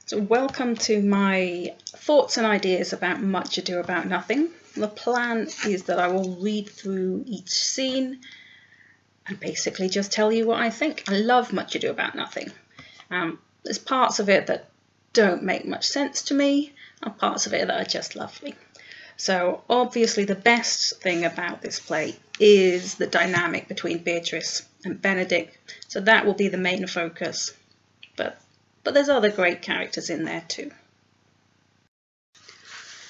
So welcome to my thoughts and ideas about Much Ado About Nothing. The plan is that I will read through each scene and basically just tell you what I think. I love Much Ado About Nothing. There's parts of it that don't make much sense to me and parts of it that are just lovely. So obviously the best thing about this play is the dynamic between Beatrice and Benedick. So that will be the main focus. But there's other great characters in there too.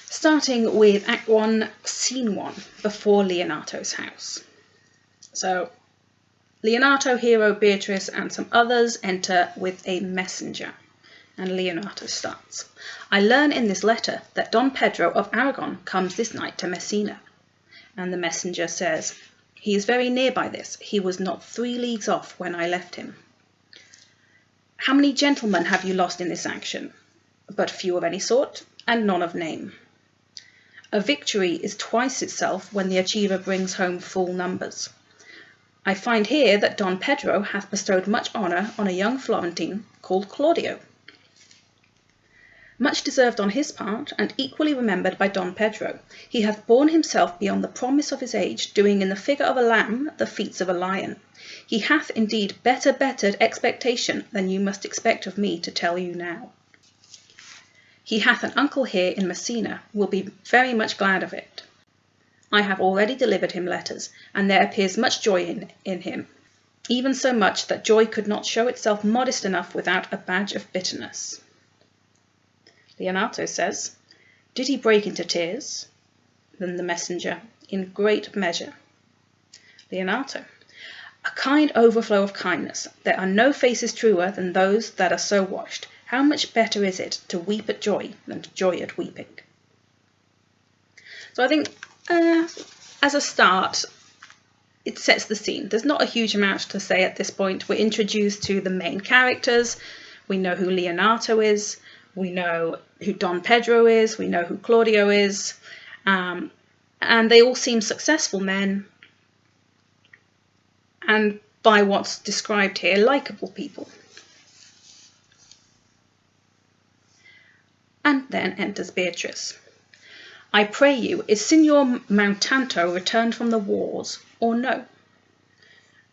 Starting with Act 1, Scene 1, before Leonato's house. So Leonato, Hero, Beatrice and some others enter with a messenger. And Leonato starts. I learn in this letter that Don Pedro of Aragon comes this night to Messina. And the messenger says, he is very near by this. He was not 3 leagues off when I left him. How many gentlemen have you lost in this action? But few of any sort, and none of name. A victory is twice itself when the achiever brings home full numbers. I find here that Don Pedro hath bestowed much honour on a young Florentine called Claudio. Much deserved on his part, and equally remembered by Don Pedro, he hath borne himself beyond the promise of his age, doing in the figure of a lamb the feats of a lion. He hath indeed better bettered expectation than you must expect of me to tell you now. He hath an uncle here in Messina, will be very much glad of it. I have already delivered him letters, and there appears much joy in him, even so much that joy could not show itself modest enough without a badge of bitterness. Leonato says, did he break into tears? Then the messenger, in great measure. Leonato, a kind overflow of kindness. There are no faces truer than those that are so washed. How much better is it to weep at joy than to joy at weeping? So I think as a start, it sets the scene. There's not a huge amount to say at this point. We're introduced to the main characters. We know who Leonato is. We know who Don Pedro is. We know who Claudio is. And they all seem successful men. And by what's described here, likeable people. And then enters Beatrice. I pray you, is Signor Mountanto returned from the wars, or no?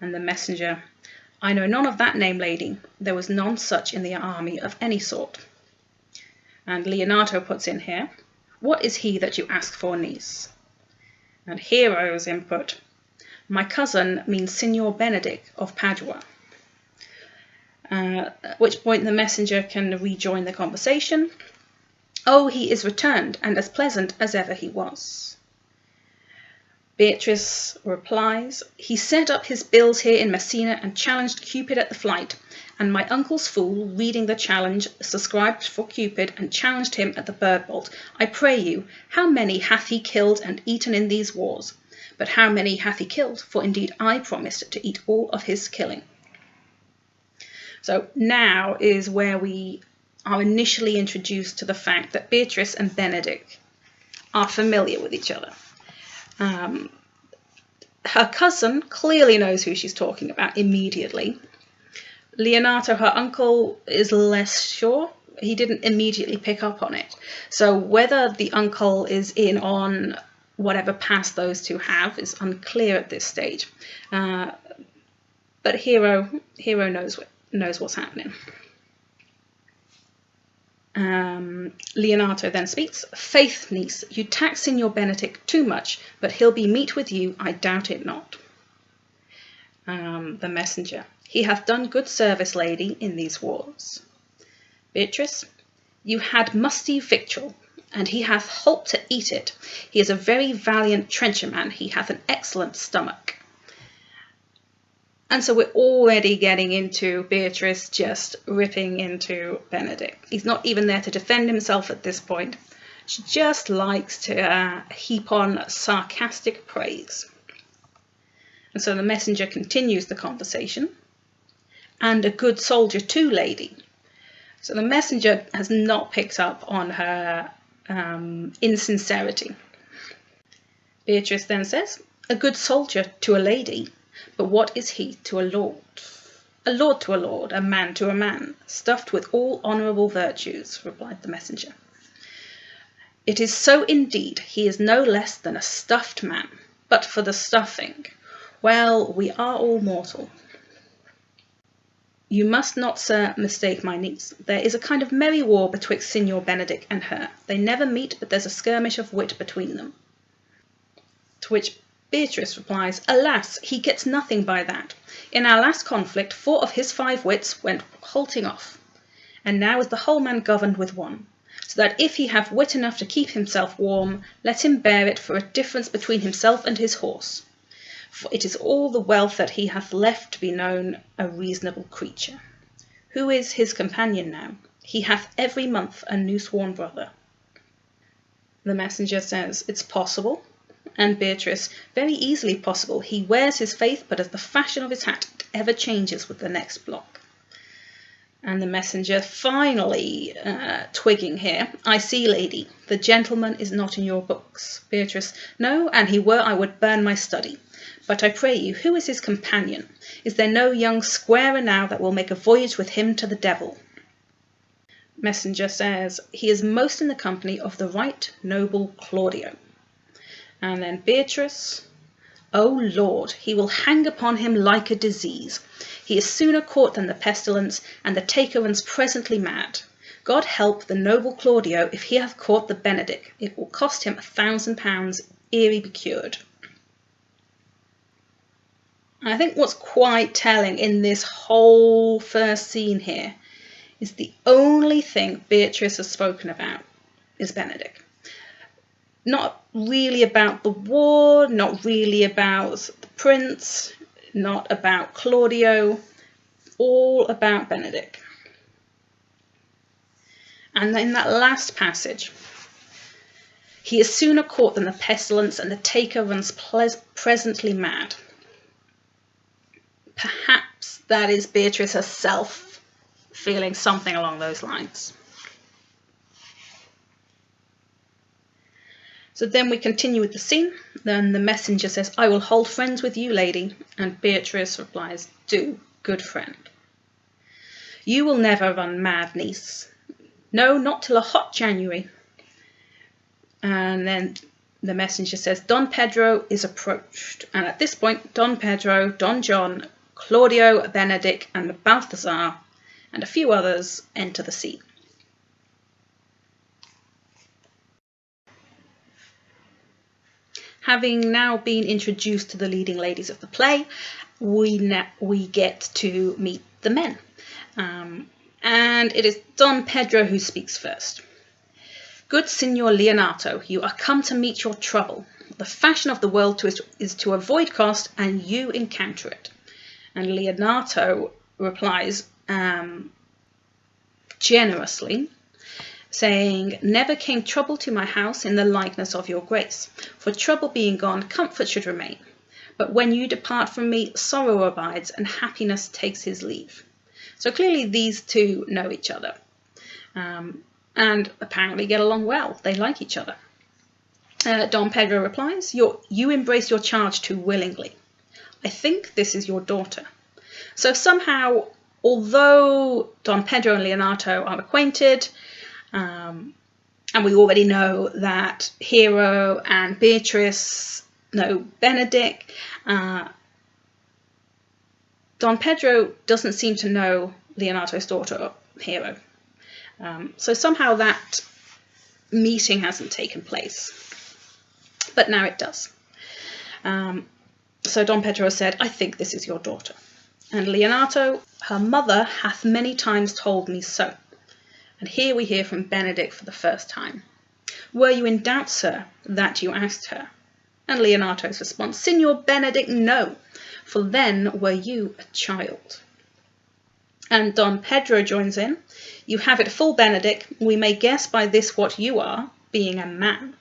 And the messenger, I know none of that name, lady. There was none such in the army of any sort. And Leonato puts in here, what is he that you ask for, niece? And Hero's input, my cousin means Signor Benedick of Padua. At which point the messenger can rejoin the conversation. Oh, he is returned, and as pleasant as ever he was. Beatrice replies, he set up his bills here in Messina and challenged Cupid at the flight, and my uncle's fool, reading the challenge, subscribed for Cupid and challenged him at the bird bolt. I pray you, how many hath he killed and eaten in these wars? But how many hath he killed? For indeed I promised to eat all of his killing. So now is where we are initially introduced to the fact that Beatrice and Benedick are familiar with each other. Her cousin clearly knows who she's talking about immediately. Leonato, her uncle, is less sure. He didn't immediately pick up on it. So whether the uncle is in on whatever past those two have is unclear at this stage. But Hero knows what's happening. Leonato then speaks. Faith, niece, you tax Signor Benedick too much, but he'll be meet with you, I doubt it not. The messenger. He hath done good service, lady, in these wars. Beatrice, you had musty victual, and he hath holp to eat it. He is a very valiant trencherman. He hath an excellent stomach. And so we're already getting into Beatrice just ripping into Benedick. He's not even there to defend himself at this point. She just likes to heap on sarcastic praise. And so the messenger continues the conversation. And a good soldier too, lady. So the messenger has not picked up on her insincerity. Beatrice then says, a good soldier to a lady. But what is he to a lord? "A lord to a lord, a man to a man, stuffed with all honourable virtues," replied the messenger. "It is so indeed. He is no less than a stuffed man. But for the stuffing, well, we are all mortal. You must not, sir, mistake my niece. There is a kind of merry war betwixt Signor Benedick and her. They never meet, but there's a skirmish of wit between them." To which Beatrice replies, "Alas, he gets nothing by that. In our last conflict, 4 of his 5 wits went halting off, and now is the whole man governed with one. So that if he have wit enough to keep himself warm, let him bear it for a difference between himself and his horse. For it is all the wealth that he hath left to be known a reasonable creature. Who is his companion now? He hath every month a new sworn brother." The messenger says, "It's possible." And Beatrice, "Very easily possible. He wears his faith, but as the fashion of his hat, it ever changes with the next block." And the messenger finally twigging here, "I see, lady, the gentleman is not in your books." Beatrice, "No, and he were, I would burn my study. But I pray you, who is his companion? Is there no young squarer now that will make a voyage with him to the devil?" Messenger says, "He is most in the company of the right noble Claudio." And then Beatrice, "O Lord, he will hang upon him like a disease. He is sooner caught than the pestilence, and the taker runs presently mad. God help the noble Claudio if he hath caught the Benedick. It will cost him £1,000 ere he be cured." I think what's quite telling in this whole first scene here is the only thing Beatrice has spoken about is Benedick. Not really about the war, not really about the prince, not about Claudio, all about Benedick. And in that last passage, "He is sooner caught than the pestilence, and the taker runs presently mad." Perhaps that is Beatrice herself feeling something along those lines. So then we continue with the scene. Then the messenger says, "I will hold friends with you, lady." And Beatrice replies, "Do, good friend." "You will never run mad, niece. No, not till a hot January." And then the messenger says, "Don Pedro is approached." And at this point, Don Pedro, Don John, Claudio, Benedick, and Balthazar, and a few others enter the scene. Having now been introduced to the leading ladies of the play, we get to meet the men. And it is Don Pedro who speaks first. "Good Signor Leonato, you are come to meet your trouble. The fashion of the world is to avoid cost, and you encounter it." And Leonato replies generously, saying, "Never came trouble to my house in the likeness of your grace. For trouble being gone, comfort should remain. But when you depart from me, sorrow abides, and happiness takes his leave." So clearly these two know each other, and apparently get along well. They like each other. Don Pedro replies, "You embrace your charge too willingly. I think this is your daughter." So somehow, although Don Pedro and Leonato are acquainted, and we already know that Hero and Beatrice know Benedick, Don Pedro doesn't seem to know Leonato's daughter, Hero. So somehow that meeting hasn't taken place. But now it does. So Don Pedro said, "I think this is your daughter." And Leonato, "Her mother hath many times told me so." And here we hear from Benedick for the first time. "Were you in doubt, sir, that you asked her?" And Leonato's response, "Signor Benedick, no, for then were you a child." And Don Pedro joins in, "You have it full, Benedick. We may guess by this what you are, being a man.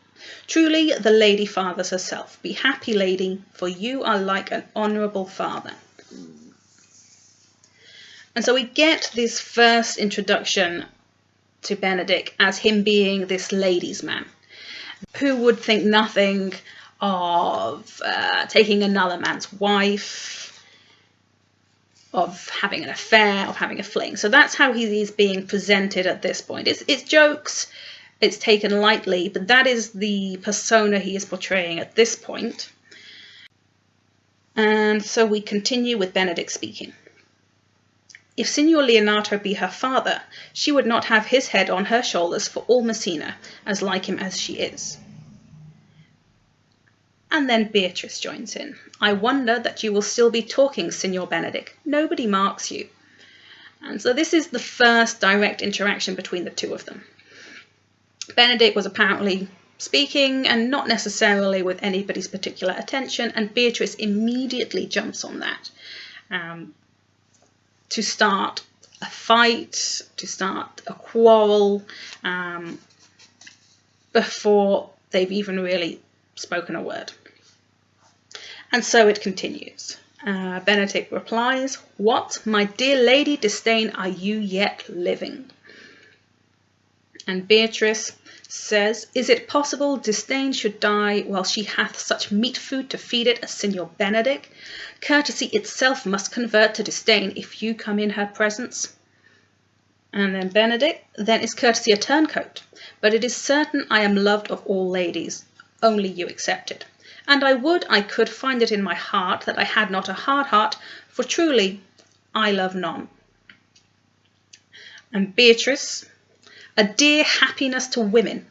Truly the lady fathers herself. Be happy, lady, for you are like an honourable father." And so we get this first introduction to Benedick as him being this ladies' man, who would think nothing of taking another man's wife, of having an affair, of having a fling. So that's how he's being presented at this point. It's jokes, it's taken lightly, but that is the persona he is portraying at this point. And so we continue with Benedick speaking. If Signor Leonato be her father, she would not have his head on her shoulders for all Messina, as like him as she is. And then Beatrice joins in. I wonder that you will still be talking, Signor Benedick. Nobody marks you. And so this is the first direct interaction between the two of them. Benedick was apparently speaking and not necessarily with anybody's particular attention, and Beatrice immediately jumps on that to start a fight, to start a quarrel, before they've even really spoken a word. And so it continues. Benedick replies, "What, my dear Lady Disdain, are you yet living?" And Beatrice says, "Is it possible Disdain should die while she hath such meat food to feed it as Signor Benedick? Courtesy itself must convert to disdain if you come in her presence." And then Benedick, "Then is courtesy a turncoat, but it is certain I am loved of all ladies, only you excepted. And I would I could find it in my heart that I had not a hard heart, for truly I love none." And Beatrice, "A dear happiness to women,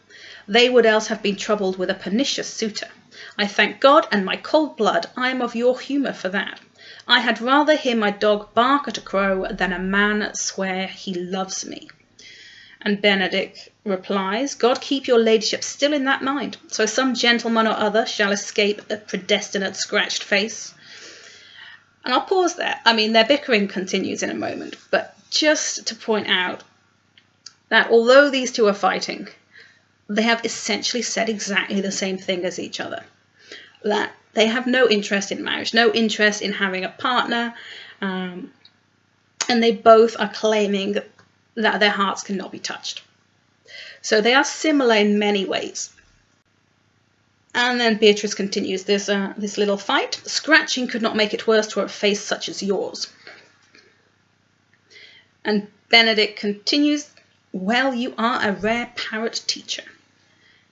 they would else have been troubled with a pernicious suitor. I thank God and my cold blood I am of your humour for that. I had rather hear my dog bark at a crow than a man swear he loves me." And Benedick replies, "God keep your ladyship still in that mind, so some gentleman or other shall escape a predestinate scratched face." And I'll pause there. I mean, their bickering continues in a moment, but just to point out that although these two are fighting, they have essentially said exactly the same thing as each other. That they have no interest in marriage, no interest in having a partner, and they both are claiming that their hearts cannot be touched. So they are similar in many ways. And then Beatrice continues this little fight. "Scratching could not make it worse to a face such as yours." And Benedick continues, "Well, you are a rare parrot teacher."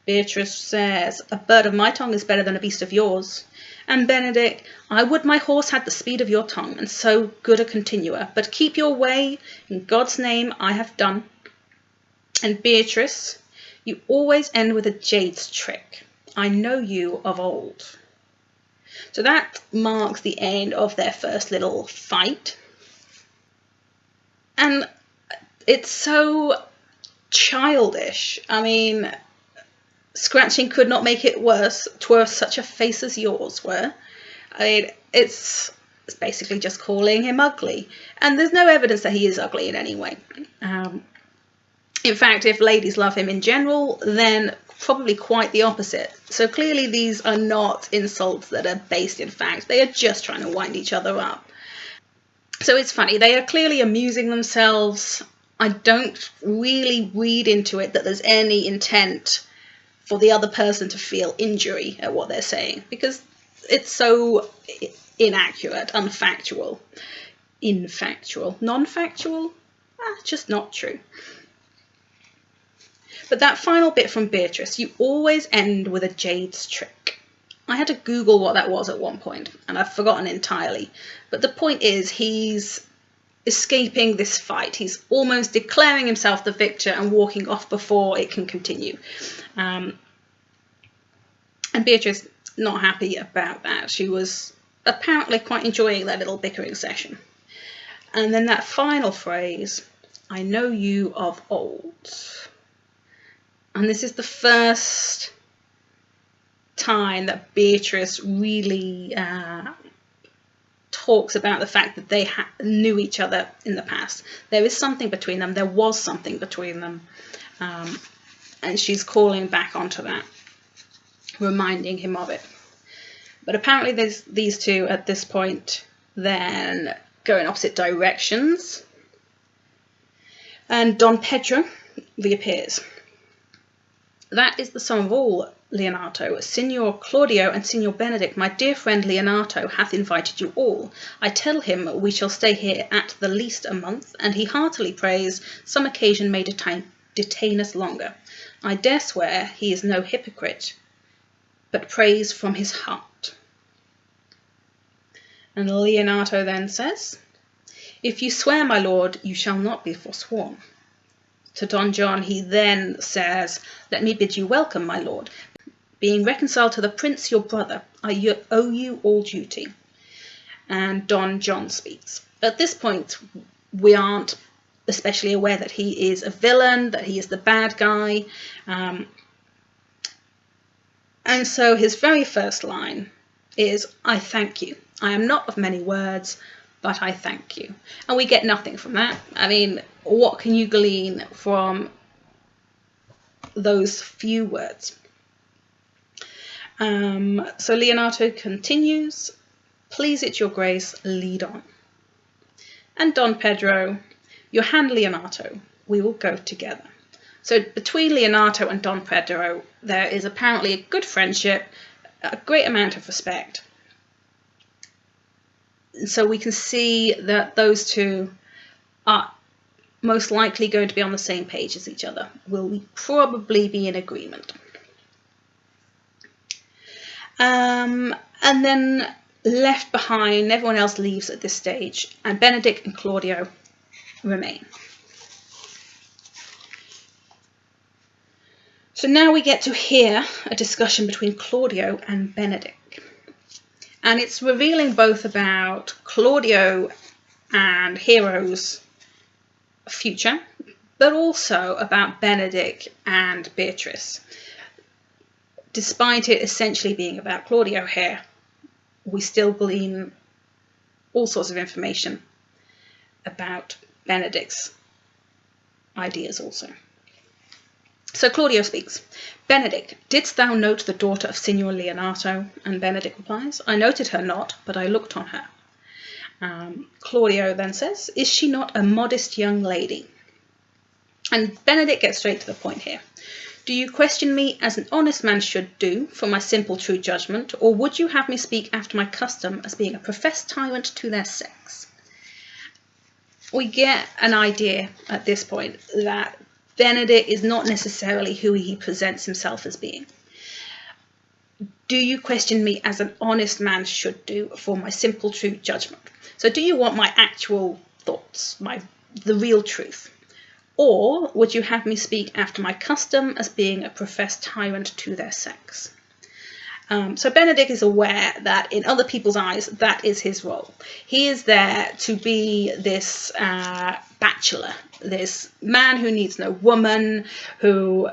Beatrice says, "A bird of my tongue is better than a beast of yours." And Benedick, "I would my horse had the speed of your tongue, and so good a continuer. But keep your way, in God's name I have done." And Beatrice, "You always end with a jade's trick. I know you of old." So that marks the end of their first little fight. And it's so childish. I mean, scratching could not make it worse, 'twere such a face as yours were. I mean, it's basically just calling him ugly. And there's no evidence that he is ugly in any way. In fact, if ladies love him in general, then probably quite the opposite. So clearly these are not insults that are based in fact. They are just trying to wind each other up. So it's funny. They are clearly amusing themselves. I don't really read into it that there's any intent for the other person to feel injury at what they're saying, because it's so inaccurate, unfactual, infactual, non-factual, just not true. But that final bit from Beatrice, "You always end with a jade's trick." I had to Google what that was at one point, and I've forgotten entirely. But the point is, he's escaping this fight. He's almost declaring himself the victor and walking off before it can continue. And Beatrice not happy about that. She was apparently quite enjoying that little bickering session. And then that final phrase, "I know you of old." And this is the first time that Beatrice really talks about the fact that they knew each other in the past. There is something between them. There was something between them. And she's calling back onto that, reminding him of it. But apparently there's these two at this point then go in opposite directions. And Don Pedro reappears. That is the sum of all Leonato, Signor Claudio and Signor Benedick, my dear friend Leonato, hath invited you all. I tell him we shall stay here at the least a month, and he heartily prays some occasion may detain us longer. I dare swear he is no hypocrite, but prays from his heart. And Leonato then says, if you swear, my lord, you shall not be forsworn. To Don John he then says, let me bid you welcome, my lord. Being reconciled to the prince your brother, I owe you all duty. And Don John speaks. At this point, we aren't especially aware that he is a villain, that he is the bad guy. And so his very first line is, I thank you. I am not of many words, but I thank you. And we get nothing from that. I mean, what can you glean from those few words? So Leonato continues, please it your grace, lead on. And Don Pedro, your hand, Leonato, we will go together. So between Leonato and Don Pedro, there is apparently a good friendship, a great amount of respect. So we can see that those two are most likely going to be on the same page as each other. Will probably be in agreement. And then left behind, everyone else leaves at this stage, and Benedick and Claudio remain. So now we get to hear a discussion between Claudio and Benedick. And it's revealing both about Claudio and Hero's future, but also about Benedick and Beatrice. Despite it essentially being about Claudio here, we still glean all sorts of information about Benedick's ideas also. So Claudio speaks. Benedick, didst thou note the daughter of Signor Leonato? And Benedick replies, I noted her not, but I looked on her. Claudio then says, is she not a modest young lady? And Benedick gets straight to the point here. Do you question me as an honest man should do for my simple true judgment, or would you have me speak after my custom as being a professed tyrant to their sex? We get an idea at this point that Benedick is not necessarily who he presents himself as being. Do you question me as an honest man should do for my simple true judgment? So do you want my actual thoughts, the real truth? Or would you have me speak after my custom as being a professed tyrant to their sex? So Benedick is aware that in other people's eyes, that is his role. He is there to be this bachelor, this man who needs no woman, who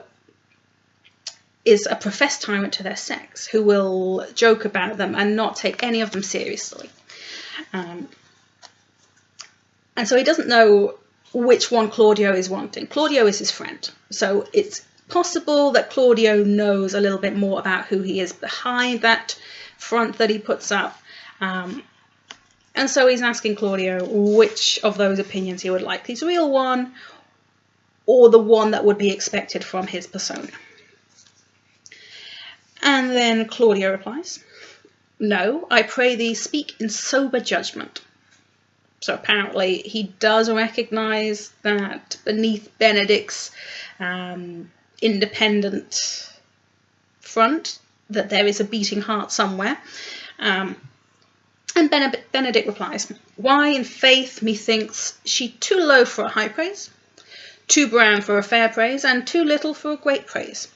is a professed tyrant to their sex, who will joke about them and not take any of them seriously. And so he doesn't know which one Claudio is wanting. Claudio is his friend, so it's possible that Claudio knows a little bit more about who he is behind that front that he puts up. And so he's asking Claudio which of those opinions he would like, his real one or the one that would be expected from his persona. And then Claudio replies, no, I pray thee speak in sober judgment. So apparently he does recognize that beneath Benedick's independent front, that there is a beating heart somewhere. And Benedick replies, why in faith methinks she too low for a high praise, too brown for a fair praise, and too little for a great praise.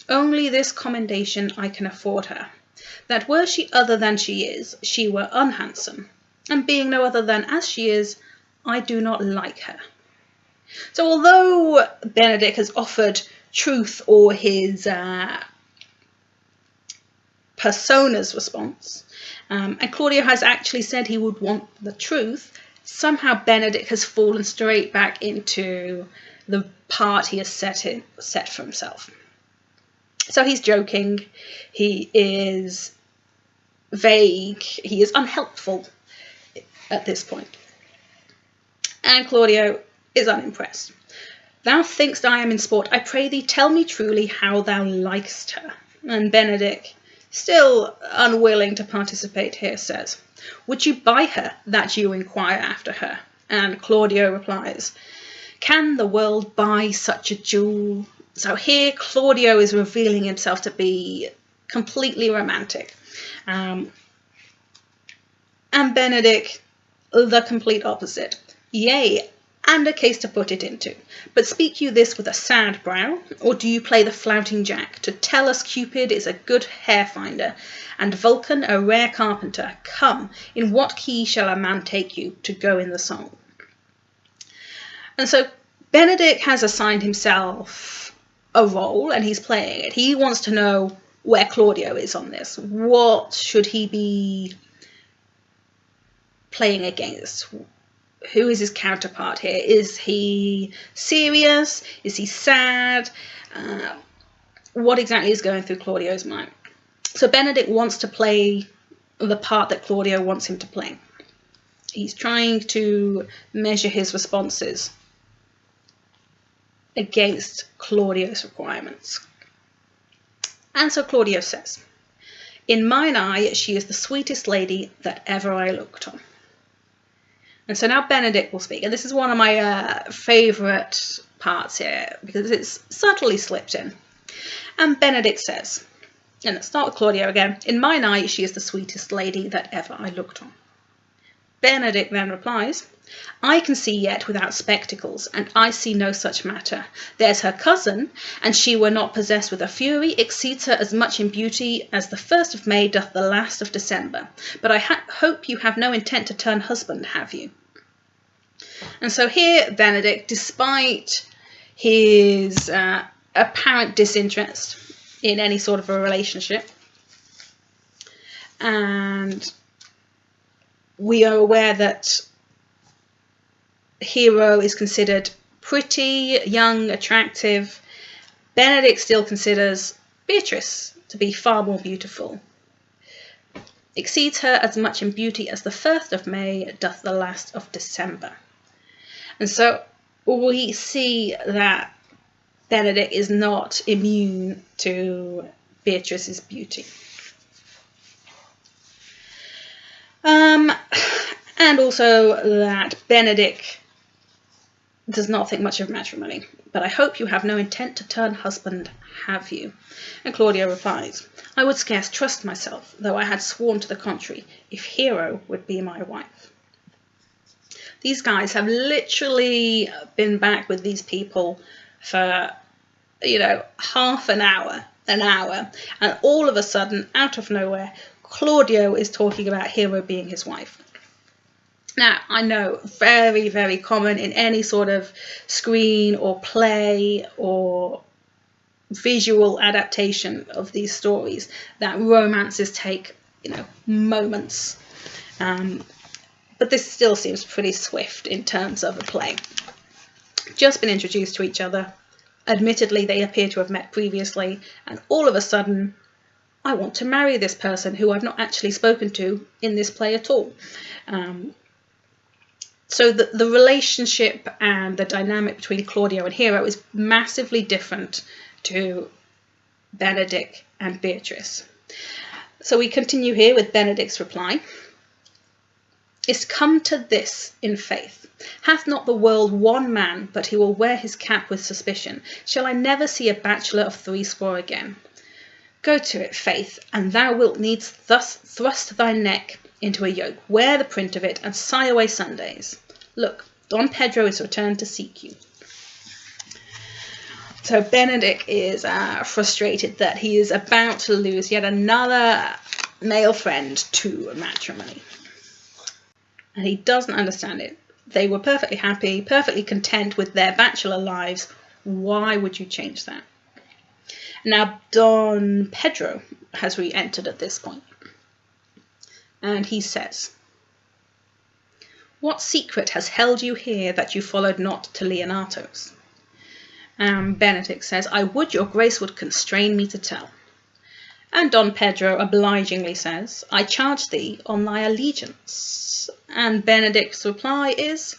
Only this commendation I can afford her, that were she other than she is, she were unhandsome, and being no other than as she is, I do not like her. So although Benedick has offered truth or his persona's response, and Claudio has actually said he would want the truth, somehow Benedick has fallen straight back into the part he has set for himself. So he's joking, he is vague, he is unhelpful at this point. And Claudio is unimpressed. Thou thinkst I am in sport. I pray thee tell me truly how thou likest her. And Benedick, still unwilling to participate here, says, "Would you buy her, that you inquire after her?" And Claudio replies, "Can the world buy such a jewel?" So here Claudio is revealing himself to be completely romantic. And Benedick, the complete opposite. "Yea, and a case to put it into. But speak you this with a sad brow, or do you play the flouting jack, to tell us Cupid is a good hair-finder, and Vulcan a rare carpenter? Come, in what key shall a man take you, to go in the song?" And so Benedick has assigned himself a role, and he's playing it. He wants to know where Claudio is on this. What should he be playing against? Who is his counterpart here? Is he serious? Is he sad? What exactly is going through Claudio's mind? So Benedick wants to play the part that Claudio wants him to play. He's trying to measure his responses against Claudio's requirements. And so Claudio says, "In mine eye, she is the sweetest lady that ever I looked on." And so now Benedick will speak. And this is one of my favourite parts here, because it's subtly slipped in. And Benedick says, and let's start with Claudio again, "In mine eye, she is the sweetest lady that ever I looked on." Benedick then replies, "I can see yet without spectacles, and I see no such matter. There's her cousin, and she were not possessed with a fury, exceeds her as much in beauty as the 1st of May doth the last of December. But I hope you have no intent to turn husband, have you?" And so here Benedick, despite his apparent disinterest in any sort of a relationship, and we are aware that Hero is considered pretty, young, attractive, Benedick still considers Beatrice to be far more beautiful. "Exceeds her as much in beauty as the 1st of May doth the last of December." And so we see that Benedick is not immune to Beatrice's beauty. And also that Benedick does not think much of matrimony. "But I hope you have no intent to turn husband, have you?" And Claudio replies, "I would scarce trust myself, though I had sworn to the contrary, if Hero would be my wife." These guys have literally been back with these people for, half an hour, and all of a sudden, out of nowhere, Claudio is talking about Hero being his wife. Now, I know, very, very common in any sort of screen or play or visual adaptation of these stories that romances take, moments. But this still seems pretty swift in terms of a play. Just been introduced to each other. Admittedly, they appear to have met previously, and all of a sudden, I want to marry this person who I've not actually spoken to in this play at all. So the relationship and the dynamic between Claudio and Hero is massively different to Benedick and Beatrice. So we continue here with Benedick's reply. "Is come to this in faith. Hath not the world one man, but he will wear his cap with suspicion? Shall I never see a bachelor of 80 again? Go to it, faith, and thou wilt needs thus thrust thy neck into a yoke, wear the print of it, and sigh away Sundays. Look, Don Pedro is returned to seek you." So Benedick is frustrated that he is about to lose yet another male friend to matrimony. And he doesn't understand it. They were perfectly happy, perfectly content with their bachelor lives. Why would you change that? Now, Don Pedro has re-entered at this point. And he says, "What secret has held you here that you followed not to Leonato's?" Benedick says, "I would your grace would constrain me to tell." And Don Pedro obligingly says, "I charge thee on thy allegiance." And Benedick's reply is,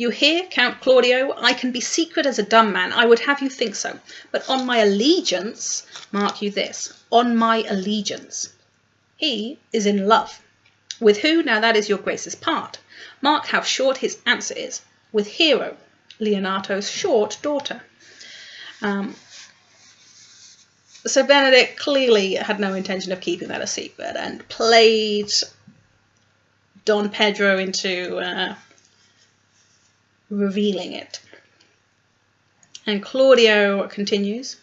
You hear, Count Claudio, I can be secret as a dumb man. I would have you think so. But on my allegiance, mark you this, on my allegiance, he is in love. With who? Now that is your grace's part. Mark how short his answer is. With Hero, Leonato's short daughter. So Benedick clearly had no intention of keeping that a secret and played Don Pedro into revealing it. And Claudio continues,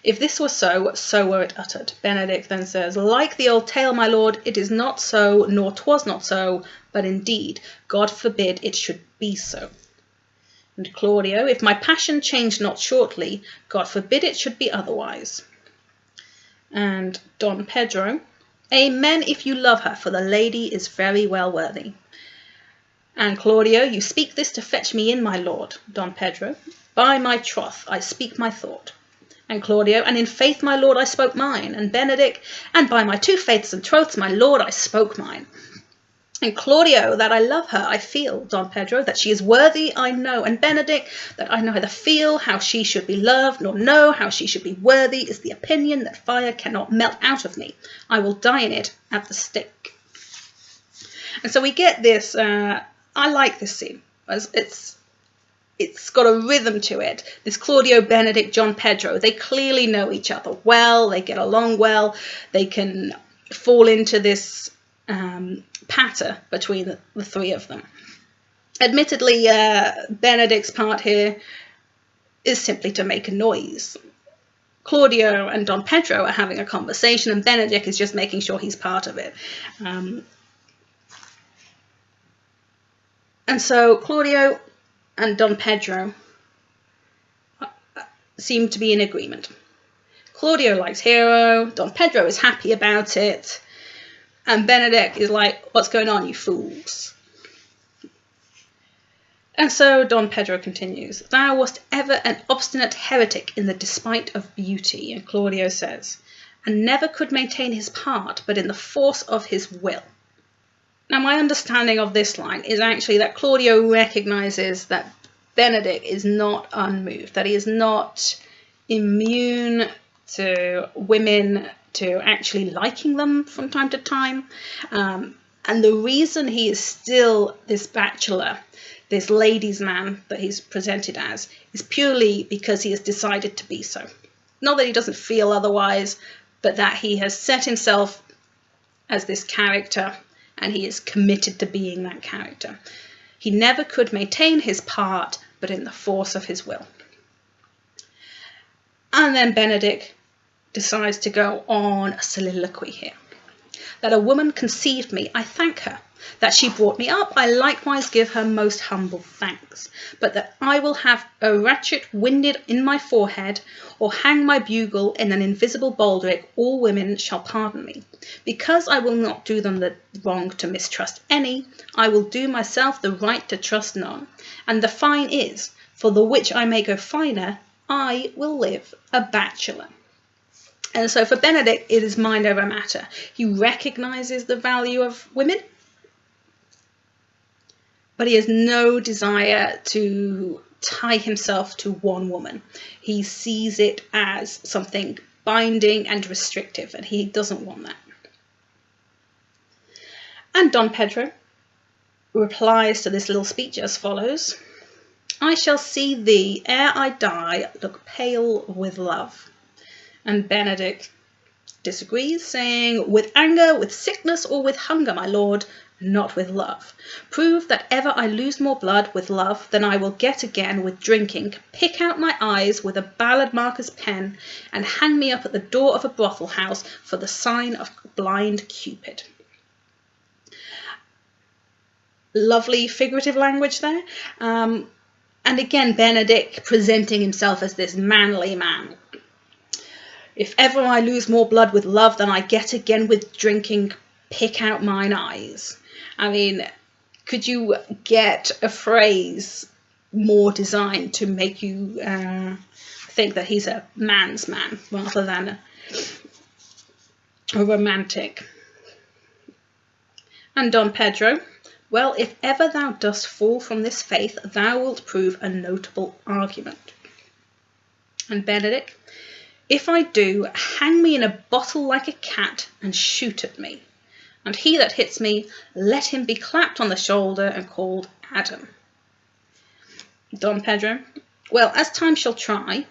if this were so, so were it uttered. Benedick then says, like the old tale, my lord, it is not so, nor 'twas not so, but indeed, God forbid it should be so. And Claudio, if my passion changed not shortly, God forbid it should be otherwise. And Don Pedro, amen if you love her, for the lady is very well worthy. And Claudio, you speak this to fetch me in, my lord. Don Pedro, by my troth, I speak my thought. And Claudio, and in faith, my lord, I spoke mine. And Benedick, and by my 2 faiths and troths, my lord, I spoke mine. And Claudio, that I love her, I feel. Don Pedro, that she is worthy, I know. And Benedick, that I neither feel how she should be loved, nor know how she should be worthy, is the opinion that fire cannot melt out of me. I will die in it at the stake. And so we get this, I like this scene, as it's got a rhythm to it. This Claudio, Benedick, Don Pedro, they clearly know each other well, they get along well, they can fall into this patter between the 3 of them. Admittedly, Benedick's part here is simply to make a noise. Claudio and Don Pedro are having a conversation and Benedick is just making sure he's part of it. And so Claudio and Don Pedro seem to be in agreement. Claudio likes Hero, Don Pedro is happy about it, and Benedick is like, what's going on, you fools? And so Don Pedro continues, thou wast ever an obstinate heretic in the despite of beauty, and Claudio says, and never could maintain his part but in the force of his will. Now my understanding of this line is actually that Claudio recognises that Benedick is not unmoved, that he is not immune to women, to actually liking them from time to time. And the reason he is still this bachelor, this ladies' man that he's presented as, is purely because he has decided to be so. Not that he doesn't feel otherwise, but that he has set himself as this character and he is committed to being that character. He never could maintain his part, but in the force of his will. And then Benedick decides to go on a soliloquy here. That a woman conceived me, I thank her. That she brought me up, I likewise give her most humble thanks. But that I will have a ratchet winded in my forehead, or hang my bugle in an invisible baldric, all women shall pardon me. Because I will not do them the wrong to mistrust any, I will do myself the right to trust none. And the fine is, for the which I may go finer, I will live a bachelor. And so for Benedick, it is mind over matter. He recognises the value of women, but he has no desire to tie himself to one woman. He sees it as something binding and restrictive, and he doesn't want that. And Don Pedro replies to this little speech as follows. I shall see thee, ere I die, look pale with love. And Benedick disagrees, saying, with anger, with sickness, or with hunger, my lord, not with love. Prove that ever I lose more blood with love than I will get again with drinking. Pick out my eyes with a ballad marker's pen, and hang me up at the door of a brothel house for the sign of blind Cupid. Lovely figurative language there. And again, Benedick presenting himself as this manly man. If ever I lose more blood with love than I get again with drinking, pick out mine eyes. I mean, could you get a phrase more designed to make you think that he's a man's man rather than a romantic? And Don Pedro, Well, if ever thou dost fall from this faith, thou wilt prove a notable argument. And Benedick, if I do, hang me in a bottle like a cat and shoot at me. And he that hits me, let him be clapped on the shoulder and called Adam. Don Pedro, well, as time shall try,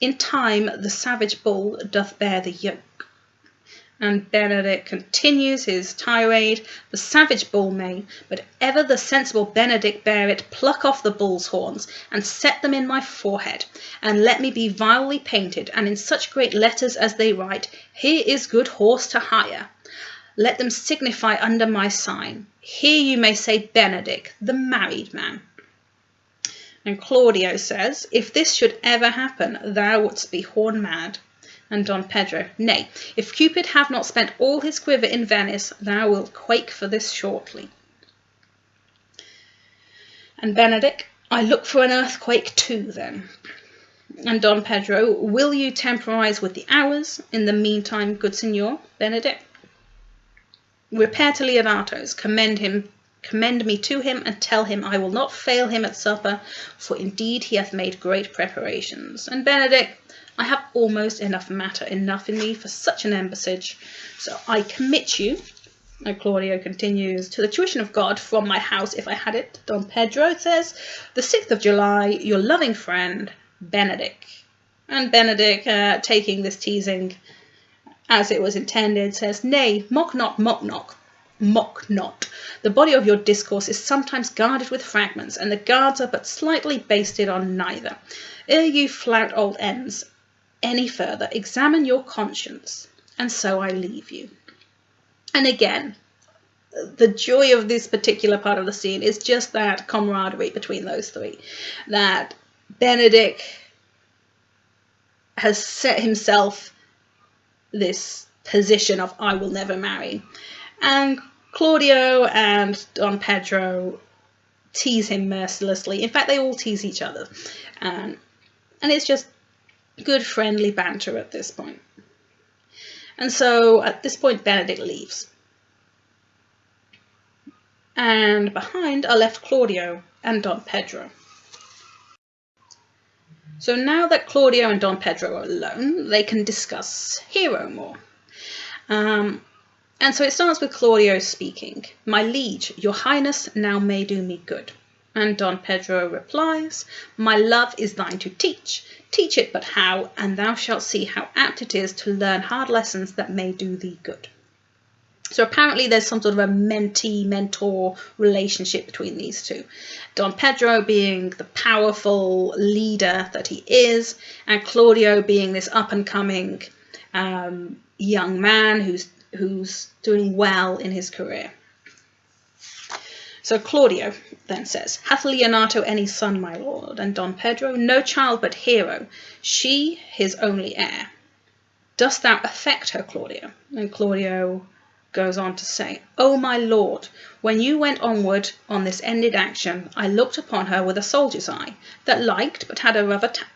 in time the savage bull doth bear the yoke. And Benedick continues his tirade. The savage bull may, but ever the sensible Benedick bear it, pluck off the bull's horns, and set them in my forehead, and let me be vilely painted, and in such great letters as they write, here is good horse to hire. Let them signify under my sign. Here you may say Benedick, the married man. And Claudio says, if this should ever happen, thou wouldst be horn mad. And Don Pedro, nay, if Cupid have not spent all his quiver in Venice, thou wilt quake for this shortly. And Benedick, I look for an earthquake too, then. And Don Pedro, will you temporize with the hours? In the meantime, good Signor Benedick, repair to Leonato's, commend me to him, and tell him I will not fail him at supper, for indeed he hath made great preparations. And Benedick, I have almost enough matter in me for such an embassage, so I commit you, and Claudio continues, to the tuition of God from my house if I had it. Don Pedro says, the 6th of July, your loving friend, Benedick. And Benedick, taking this teasing as it was intended, says, nay, mock not, mock not. Mock not. The body of your discourse is sometimes guarded with fragments, and the guards are but slightly basted on neither. Ere you flout old ends any further, examine your conscience, and so I leave you. And again, the joy of this particular part of the scene is just that camaraderie between those three, that Benedick has set himself this position of I will never marry, and Claudio and Don Pedro tease him mercilessly. In fact, they all tease each other. And it's just good friendly banter at this point. And so at this point, Benedick leaves. And behind are left Claudio and Don Pedro. So now that Claudio and Don Pedro are alone, they can discuss Hero more. And so it starts with Claudio speaking. My liege, your highness now may do me good. And Don Pedro replies, my love is thine to teach. Teach it but how, and thou shalt see how apt it is to learn hard lessons that may do thee good. So apparently there's some sort of a mentee-mentor relationship between these two. Don Pedro being the powerful leader that he is, and Claudio being this up-and-coming young man who's doing well in his career. So Claudio then says, hath Leonato any son, my lord? And Don Pedro, no child but Hero, she his only heir. Dost thou affect her, Claudio? And Claudio goes on to say, O my lord, when you went onward on this ended action, I looked upon her with a soldier's eye, that liked but had a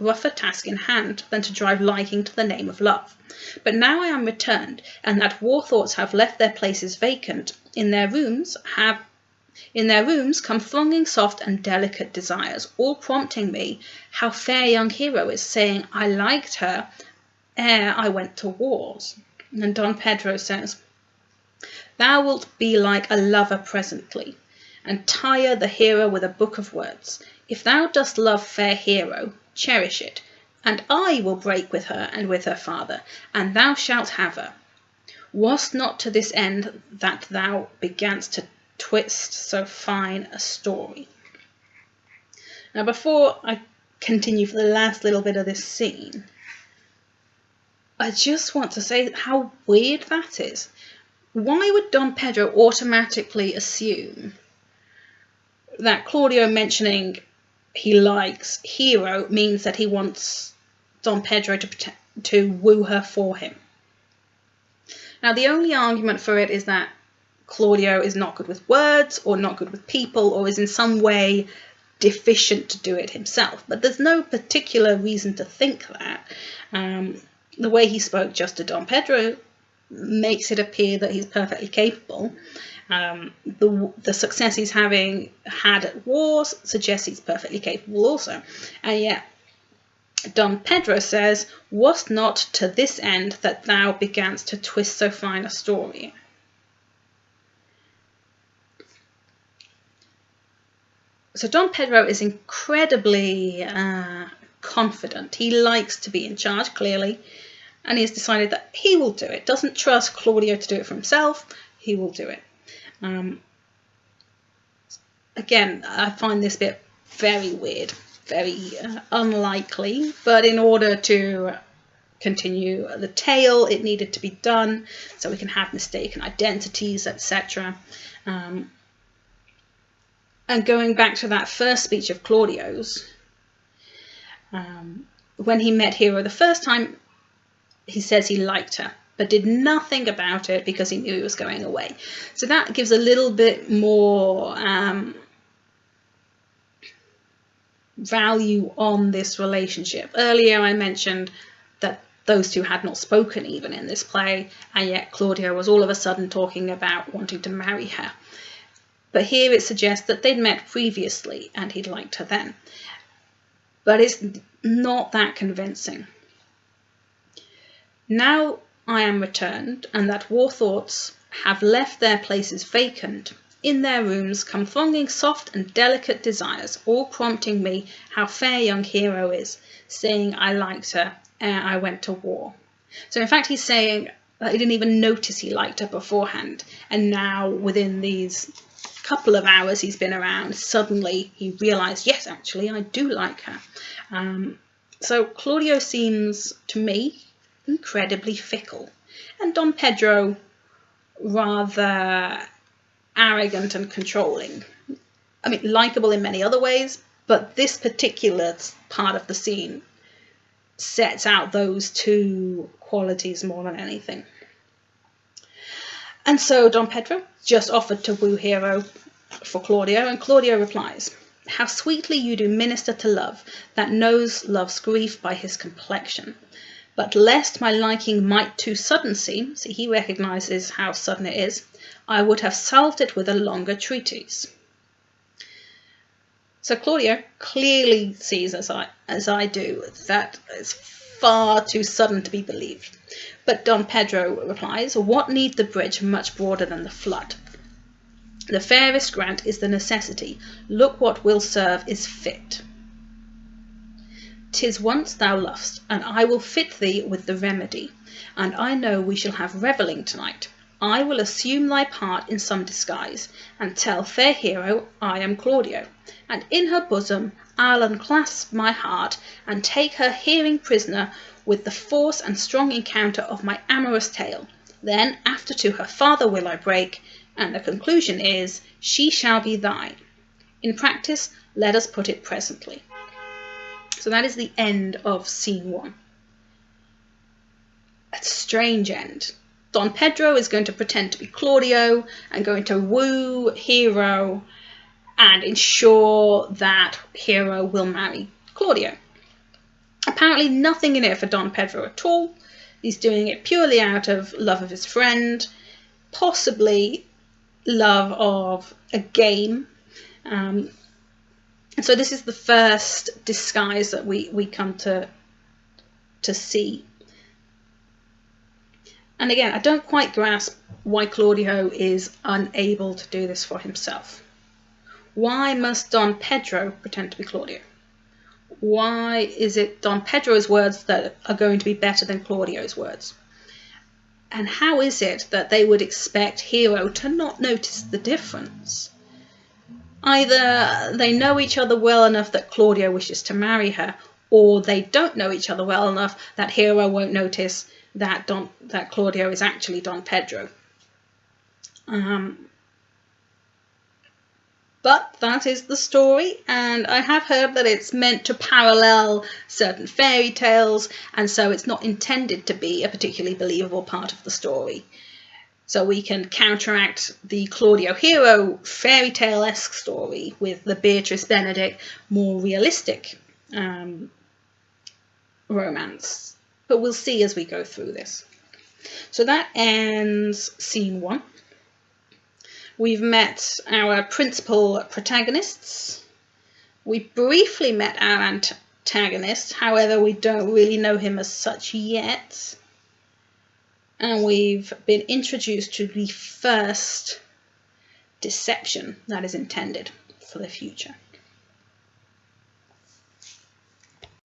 rougher task in hand than to drive liking to the name of love. But now I am returned, and that war thoughts have left their places vacant, in their rooms come thronging soft and delicate desires, all prompting me how fair young Hero is, saying I liked her ere I went to wars. And Don Pedro says, thou wilt be like a lover presently, and tire the hero with a book of words. If thou dost love fair Hero, cherish it, and I will break with her and with her father, and thou shalt have her. Was not to this end that thou beganst to twist so fine a story? Now before I continue for the last little bit of this scene, I just want to say how weird that is. Why would Don Pedro automatically assume that Claudio mentioning he likes Hero means that he wants Don Pedro to woo her for him? Now the only argument for it is that Claudio is not good with words or not good with people or is in some way deficient to do it himself. But there's no particular reason to think that. The way he spoke just to Don Pedro makes it appear that he's perfectly capable. The success he's had at war suggests he's perfectly capable also. And yet Don Pedro says, "Was not to this end that thou beganst to twist so fine a story?" So Don Pedro is incredibly confident. He likes to be in charge, clearly, and he's decided that he will do it. Doesn't trust Claudio to do it for himself. He will do it. Again, I find this bit very weird, very unlikely, but in order to continue the tale, it needed to be done so we can have mistaken identities, etc. And going back to that first speech of Claudio's, when he met Hero the first time, he says he liked her, but did nothing about it because he knew he was going away. So that gives a little bit more value on this relationship. Earlier I mentioned that those two had not spoken even in this play, and yet Claudio was all of a sudden talking about wanting to marry her. But here it suggests that they'd met previously and he'd liked her then. But it's not that convincing. Now I am returned, and that war thoughts have left their places vacant. In their rooms come thronging soft and delicate desires, all prompting me how fair young Hero is, saying I liked her ere I went to war. So in fact he's saying that he didn't even notice he liked her beforehand, and now within these couple of hours he's been around, suddenly he realised, yes, actually I do like her. So Claudio seems to me incredibly fickle, and Don Pedro rather arrogant and controlling. I mean, likeable in many other ways, but this particular part of the scene sets out those two qualities more than anything. And so Don Pedro just offered to woo Hero for Claudio, and Claudio replies, "How sweetly you do minister to love, that knows love's grief by his complexion. But lest my liking might too sudden seem," see, he recognises how sudden it is, "I would have salved it with a longer treatise." So Claudio clearly sees, as I do, that it's far too sudden to be believed. But Don Pedro replies, "What need the bridge much broader than the flood? The fairest grant is the necessity. Look what will serve is fit. 'Tis once thou lovest, and I will fit thee with the remedy. And I know we shall have revelling tonight. I will assume thy part in some disguise, and tell fair Hero I am Claudio, and in her bosom I'll unclasp my heart, and take her hearing prisoner with the force and strong encounter of my amorous tale. Then after to her father will I break, and the conclusion is, she shall be thine. In practice, let us put it presently." So that is the end of scene 1. A strange end. Don Pedro is going to pretend to be Claudio and going to woo Hero and ensure that Hero will marry Claudio. Apparently nothing in it for Don Pedro at all. He's doing it purely out of love of his friend, possibly love of a game. And so this is the first disguise that we come to see. And again, I don't quite grasp why Claudio is unable to do this for himself. Why must Don Pedro pretend to be Claudio? Why is it Don Pedro's words that are going to be better than Claudio's words? And how is it that they would expect Hero to not notice the difference? Either they know each other well enough that Claudio wishes to marry her, or they don't know each other well enough that Hero won't notice that Claudio is actually Don Pedro. But that is the story, and I have heard that it's meant to parallel certain fairy tales, and so it's not intended to be a particularly believable part of the story. So we can counteract the Claudio Hero fairy tale-esque story with the Beatrice Benedick more realistic romance. But we'll see as we go through this. So that ends scene 1. We've met our principal protagonists. We briefly met our antagonist, however we don't really know him as such yet. And we've been introduced to the first deception that is intended for the future.